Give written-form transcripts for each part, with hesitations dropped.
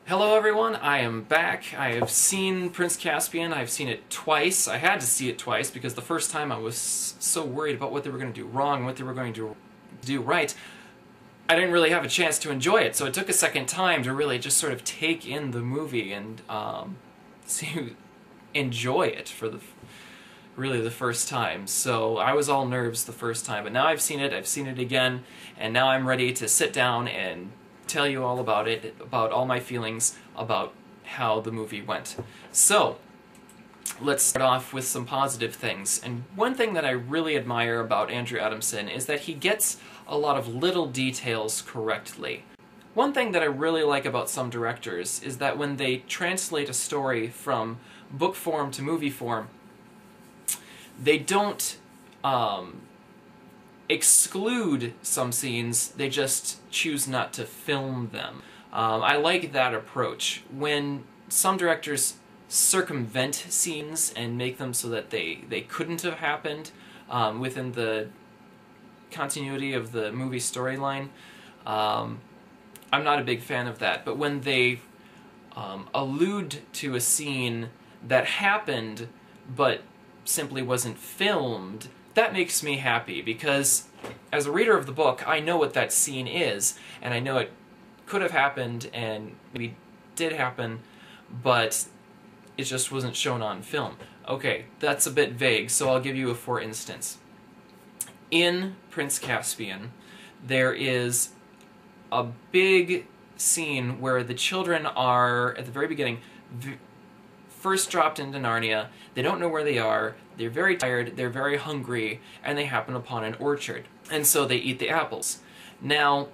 Hello everyone, I am back. I have seen Prince Caspian. I've seen it twice. I had to see it twice because the first time I was so worried about what they were going to do wrong and what they were going to do right. I didn't really have a chance to enjoy it, so it took a second time to really just sort of take in the movie and enjoy it for really the first time. So I was all nerves the first time, but now I've seen it again, and now I'm ready to sit down and tell you all about it, about all my feelings about how the movie went. So, let's start off with some positive things. And one thing that I really admire about Andrew Adamson is that he gets a lot of little details correctly. One thing that I really like about some directors is that when they translate a story from book form to movie form, they don't exclude some scenes, they just choose not to film them. I like that approach. When some directors circumvent scenes and make them so that they couldn't have happened within the continuity of the movie storyline, I'm not a big fan of that. But when they allude to a scene that happened but simply wasn't filmed, that makes me happy, because as a reader of the book, I know what that scene is, and I know it could have happened and maybe did happen, but it just wasn't shown on film. Okay, that's a bit vague, so I'll give you a for instance. In Prince Caspian, there is a big scene where the children are, at the very beginning, first dropped into Narnia. They don't know where they are, they're very tired, they're very hungry, and they happen upon an orchard. And so they eat the apples. Now,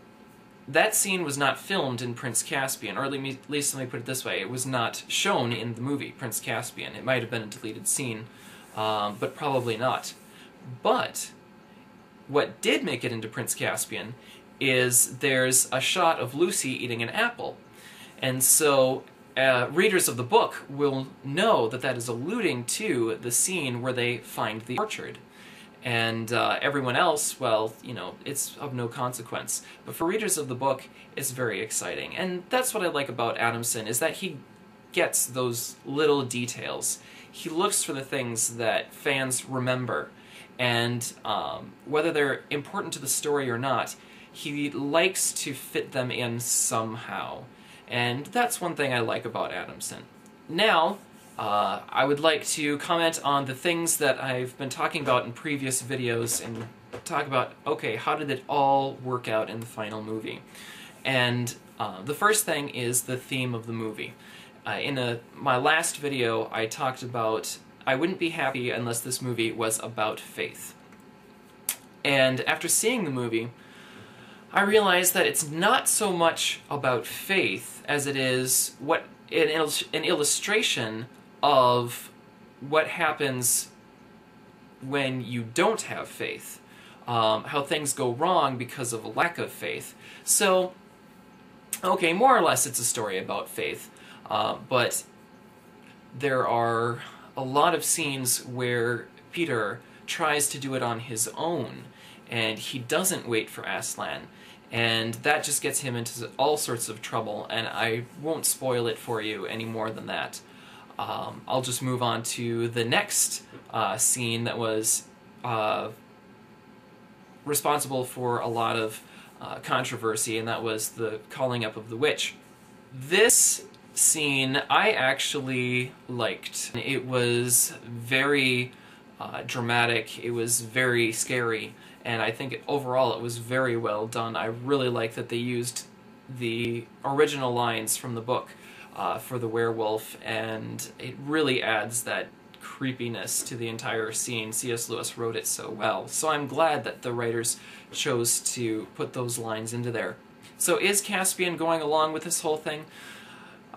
that scene was not filmed in Prince Caspian, or at least let me put it this way, it was not shown in the movie Prince Caspian. It might have been a deleted scene, but probably not. But what did make it into Prince Caspian is there's a shot of Lucy eating an apple. And so readers of the book will know that that is alluding to the scene where they find the orchard. And everyone else, well, you know, it's of no consequence. But for readers of the book, it's very exciting. And that's what I like about Adamson, is that he gets those little details. He looks for the things that fans remember. And whether they're important to the story or not, he likes to fit them in somehow. And that's one thing I like about Adamson. Now, I would like to comment on the things that I've been talking about in previous videos and talk about, okay, how did it all work out in the final movie? And the first thing is the theme of the movie. In my last video, I talked about I wouldn't be happy unless this movie was about faith. And after seeing the movie, I realized that it's not so much about faith as it is an illustration of what happens when you don't have faith, how things go wrong because of a lack of faith. So, okay, more or less it's a story about faith, but there are a lot of scenes where Peter tries to do it on his own, and he doesn't wait for Aslan. And that just gets him into all sorts of trouble, and I won't spoil it for you any more than that. I'll just move on to the next scene that was responsible for a lot of controversy, and that was the calling up of the witch. This scene I actually liked. It was very dramatic, it was very scary, and I think overall it was very well done. I really like that they used the original lines from the book for the werewolf, and it really adds that creepiness to the entire scene. C.S. Lewis wrote it so well, so I'm glad that the writers chose to put those lines into there. So is Caspian going along with this whole thing?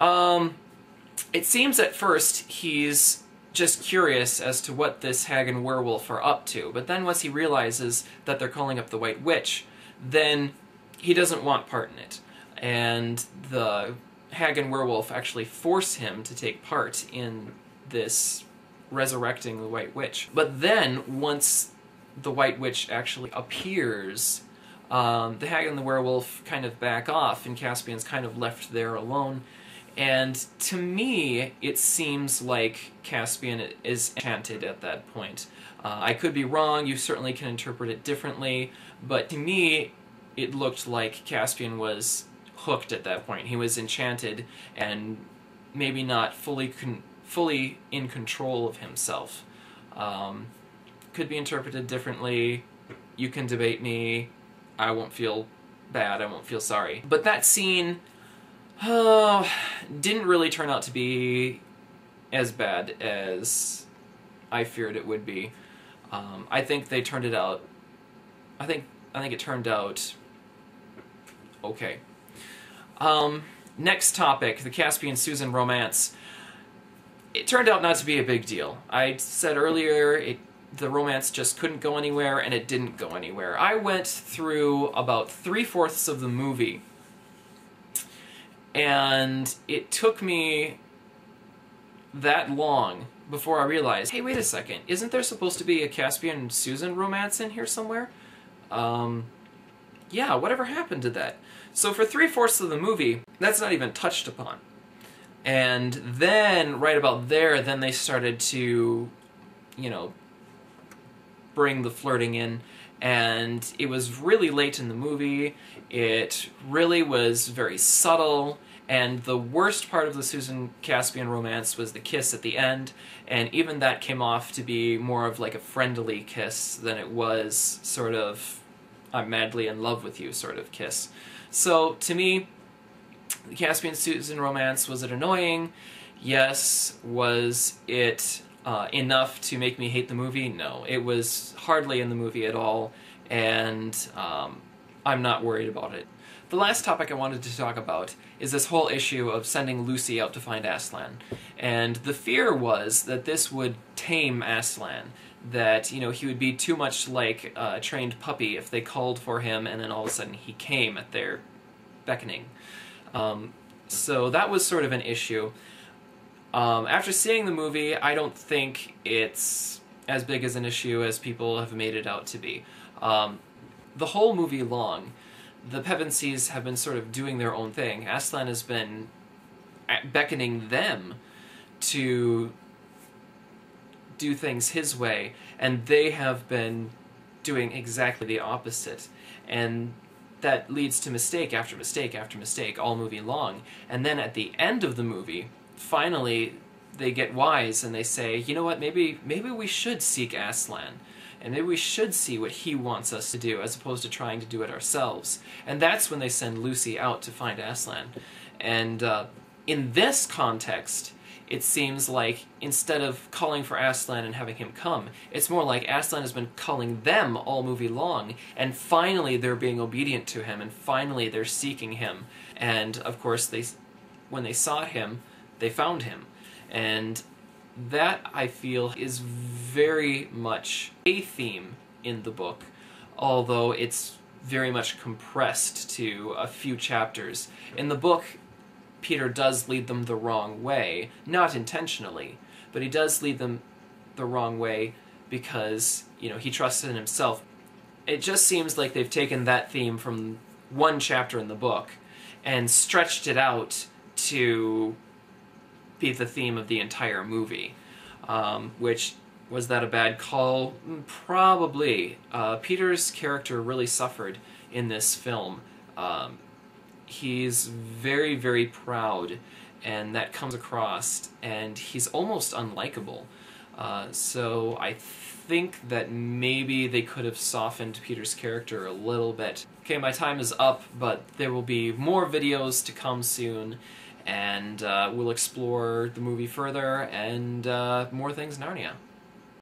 It seems at first he's just curious as to what this hag and werewolf are up to, but then once he realizes that they're calling up the White Witch, then he doesn't want part in it. And the hag and werewolf actually force him to take part in this resurrecting the White Witch. But then, once the White Witch actually appears, the hag and the werewolf kind of back off, and Caspian's kind of left there alone. And to me, it seems like Caspian is enchanted at that point. I could be wrong, you certainly can interpret it differently, but to me, it looked like Caspian was hooked at that point. He was enchanted and maybe not fully in control of himself. Could be interpreted differently. You can debate me. I won't feel bad. I won't feel sorry. But that scene didn't really turn out to be as bad as I feared it would be. I think they turned it out. I think it turned out okay. Next topic, the Caspian-Susan romance. It turned out not to be a big deal. I said earlier, the romance just couldn't go anywhere, and it didn't go anywhere. I went through about 3/4 of the movie, and it took me that long before I realized, hey, wait a second, isn't there supposed to be a Caspian-Susan romance in here somewhere? Yeah, whatever happened to that? So for 3/4 of the movie, that's not even touched upon. And then, right about there, then they started to, you know, bring the flirting in, and it was really late in the movie. It really was very subtle, and the worst part of the Susan Caspian romance was the kiss at the end, and even that came off to be more of like a friendly kiss than it was sort of I'm madly in love with you sort of kiss. So, to me, the Caspian-Susan romance, was it annoying? Yes. Was it enough to make me hate the movie? No. It was hardly in the movie at all, and I'm not worried about it. The last topic I wanted to talk about is this whole issue of sending Lucy out to find Aslan. And the fear was that this would tame Aslan, that, you know, he would be too much like a trained puppy if they called for him and then all of a sudden he came at their beckoning. So that was sort of an issue. After seeing the movie, I don't think it's as big as an issue as people have made it out to be. The whole movie long, the Pevensies have been sort of doing their own thing. Aslan has been beckoning them to do things his way, and they have been doing exactly the opposite. And that leads to mistake after mistake after mistake all movie long. And then at the end of the movie, finally they get wise and they say, you know what, maybe we should seek Aslan. And maybe we should see what he wants us to do, as opposed to trying to do it ourselves. And that's when they send Lucy out to find Aslan. And in this context, it seems like instead of calling for Aslan and having him come, it's more like Aslan has been calling them all movie long, and finally they're being obedient to him, and finally they're seeking him. And of course, when they sought him, they found him. And that, I feel, is very much a theme in the book, although it's very much compressed to a few chapters. In the book, Peter does lead them the wrong way, not intentionally, but he does lead them the wrong way because, you know, he trusts in himself. It just seems like they've taken that theme from one chapter in the book and stretched it out to be the theme of the entire movie. Which, was that a bad call? Probably. Peter's character really suffered in this film. He's very, very proud, and that comes across, and he's almost unlikable. So I think that maybe they could have softened Peter's character a little bit. Okay, my time is up, but there will be more videos to come soon, and we'll explore the movie further and more things Narnia.